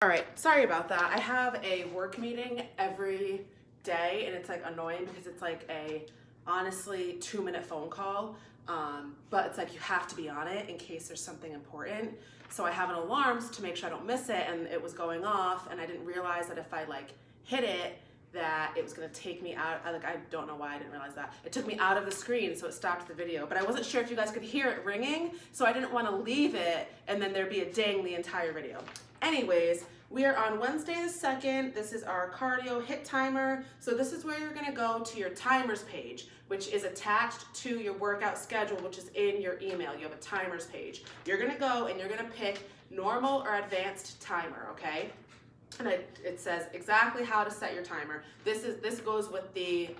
All right, sorry about that. I have a work meeting every day and it's like annoying because it's like a honestly 2-minute phone call. But it's like you have to be on it in case there's something important. So I have an alarms to make sure I don't miss it, and it was going off and I didn't realize that if I like hit it that it was gonna take me out. I don't know why I didn't realize that. It took me out of the screen, so it stopped the video. But I wasn't sure if you guys could hear it ringing, so I didn't want to leave it and then there'd be a ding the entire video. Anyways, we are on Wednesday the 2nd. This is our cardio hit timer. So this is where you're gonna go to your timers page, which is attached to your workout schedule, which is in your email. You have a timers page. You're gonna go and you're gonna pick normal or advanced timer, okay? And it says exactly how to set your timer. This goes with the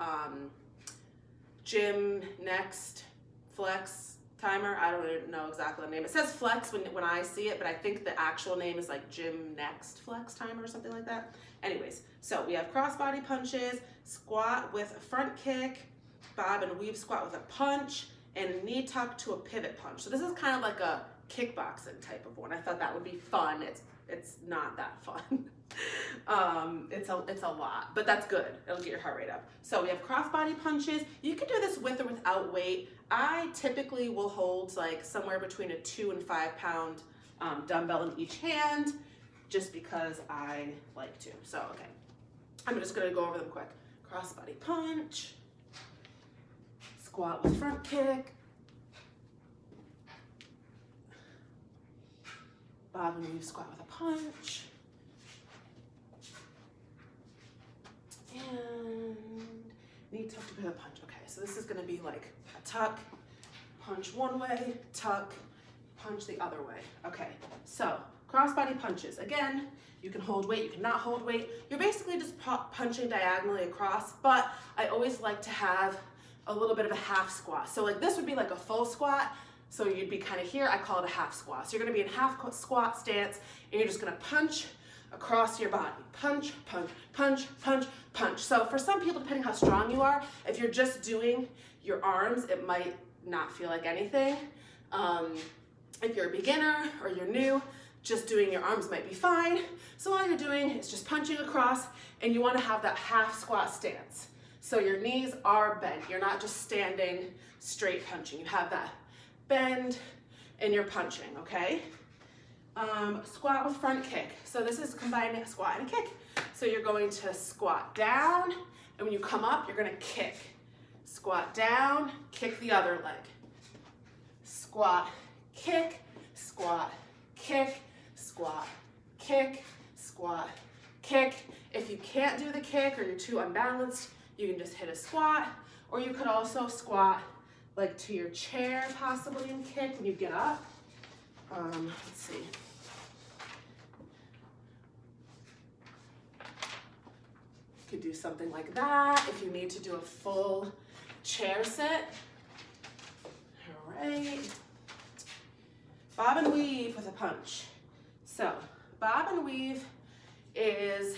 Gym Next Flex timer. I don't even know exactly the name. It says Flex when I see it, but I think the actual name is like Gym Next Flex timer or something like that. Anyways, so we have crossbody punches, squat with a front kick, bob and weave squat with a punch, and knee tuck to a pivot punch. So this is kind of like a kickboxing type of one. I thought that would be fun. It's not that fun. It's a lot, but that's good. It'll get your heart rate up. So we have crossbody punches. You can do this with or without weight. I typically will hold like somewhere between a 2 and 5 pound dumbbell in each hand, just because I like to. So, okay, I'm just gonna go over them quick. Crossbody punch, squat with front kick, bob and weave squat with a punch, and knee tuck to pivot punch. Okay, so this is gonna be like a tuck, punch one way, tuck, punch the other way. Okay, so crossbody punches. Again, you can hold weight, you can not hold weight. You're basically just punching diagonally across, but I always like to have a little bit of a half squat. So like this would be like a full squat, so you'd be kind of here. I call it a half squat. So you're gonna be in half squat stance, and you're just gonna punch across your body. Punch, punch, punch, punch, punch. So for some people, depending how strong you are, if you're just doing your arms, it might not feel like anything. If you're a beginner or you're new, just doing your arms might be fine. So all you're doing is just punching across, and you wanna have that half squat stance. So your knees are bent. You're not just standing straight punching. You have that bend and you're punching, okay? Squat with front kick. So this is combining a squat and a kick. So you're going to squat down, and when you come up, you're gonna kick. Squat down, kick the other leg. Squat, kick, squat, kick, squat, kick, squat, kick. If you can't do the kick or you're too unbalanced, you can just hit a squat, or you could also squat like to your chair possibly and kick when you get up. Let's see. You could do something like that if you need to do a full chair sit. All right. Bob and weave with a punch. So bob and weave is,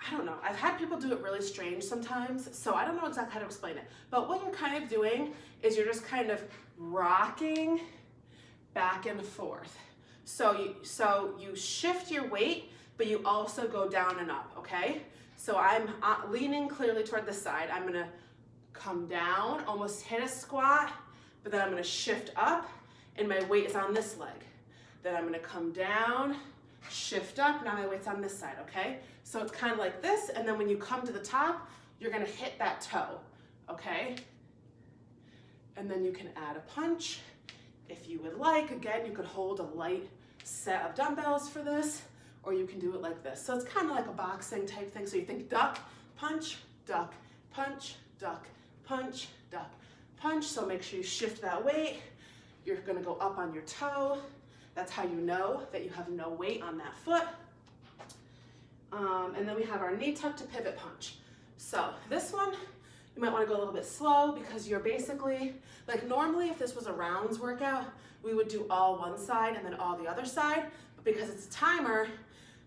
I don't know, I've had people do it really strange sometimes, so I don't know exactly how to explain it. But what you're kind of doing is you're just kind of rocking back and forth. So you shift your weight, but you also go down and up, okay? So I'm leaning clearly toward this side. I'm gonna come down, almost hit a squat, but then I'm gonna shift up, and my weight is on this leg. Then I'm gonna come down, shift up, now my weight's on this side, okay? So it's kind of like this, and then when you come to the top, you're gonna hit that toe, okay? And then you can add a punch if you would like. Again, you could hold a light set of dumbbells for this, or you can do it like this. So it's kind of like a boxing type thing. So you think duck, punch, duck, punch, duck, punch, duck, punch. So make sure you shift that weight. You're gonna go up on your toe. That's how you know that you have no weight on that foot. And then we have our knee tuck to pivot punch. So this one, you might wanna go a little bit slow, because you're basically, like normally if this was a rounds workout, we would do all one side and then all the other side. But because it's a timer,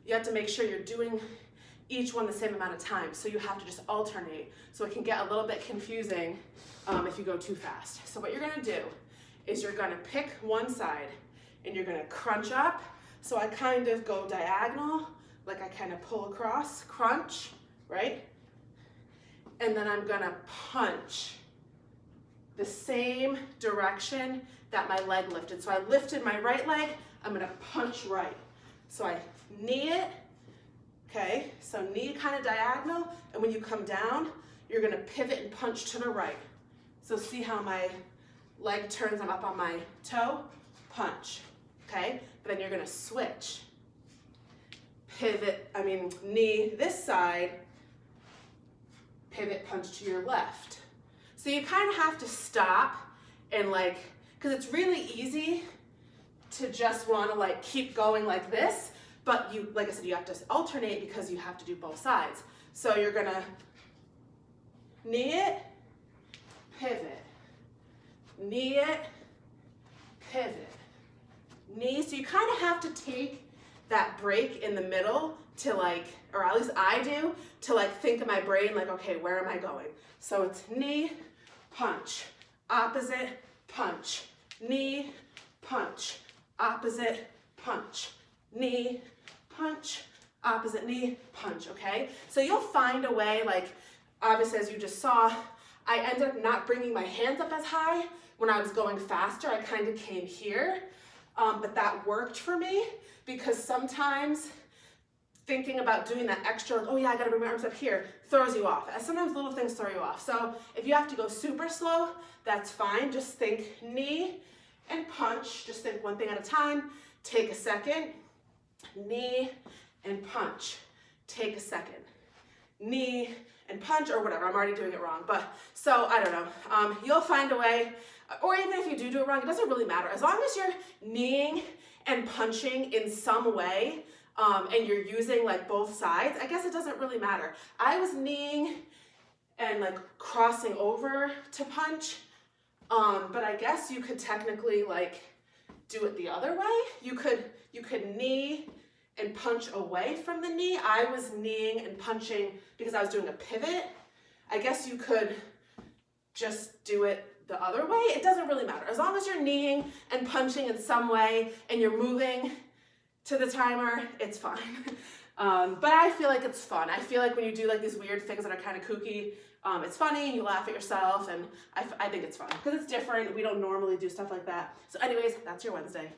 you have to make sure you're doing each one the same amount of time. So you have to just alternate. So it can get a little bit confusing if you go too fast. So what you're gonna do is you're gonna pick one side and you're gonna crunch up. So I kind of go diagonal, like I kind of pull across, crunch, right? And then I'm gonna punch the same direction that my leg lifted. So I lifted my right leg, I'm gonna punch right. So I knee it, okay? So knee kind of diagonal, and when you come down, you're gonna pivot and punch to the right. So see how my leg turns, I'm up on my toe, punch, okay? But then you're gonna switch. Knee this side, pivot, punch to your left. So you kind of have to stop and because it's really easy to just want to keep going like this, but you, like I said, you have to alternate because you have to do both sides. So you're gonna knee it, pivot, knee it, pivot, knee. So you kind of have to take that break in the middle to or at least I do, to think in my brain, okay, where am I going? So it's knee, punch, opposite, punch, knee, punch, opposite, punch, knee, punch, opposite knee, punch, okay? So you'll find a way, obviously as you just saw, I ended up not bringing my hands up as high. When I was going faster, I kind of came here, but that worked for me because sometimes thinking about doing that extra, oh yeah, I gotta bring my arms up here, throws you off. Sometimes little things throw you off. So if you have to go super slow, that's fine. Just think knee and punch. Just think one thing at a time. Take a second. Knee and punch. Take a second. Knee and punch, or whatever. I'm already doing it wrong. But so I don't know. You'll find a way, or even if you do it wrong, it doesn't really matter. As long as you're kneeing and punching in some way, and you're using both sides, I guess it doesn't really matter. I was kneeing and crossing over to punch, but I guess you could technically do it the other way. You could knee and punch away from the knee. I was kneeing and punching because I was doing a pivot. I guess you could just do it the other way. It doesn't really matter. As long as you're kneeing and punching in some way and you're moving to the timer, it's fine. But I feel like it's fun. I feel like when you do these weird things that are kind of kooky, it's funny, you laugh at yourself, and I think it's fun because it's different. We don't normally do stuff like that. So anyways, that's your Wednesday.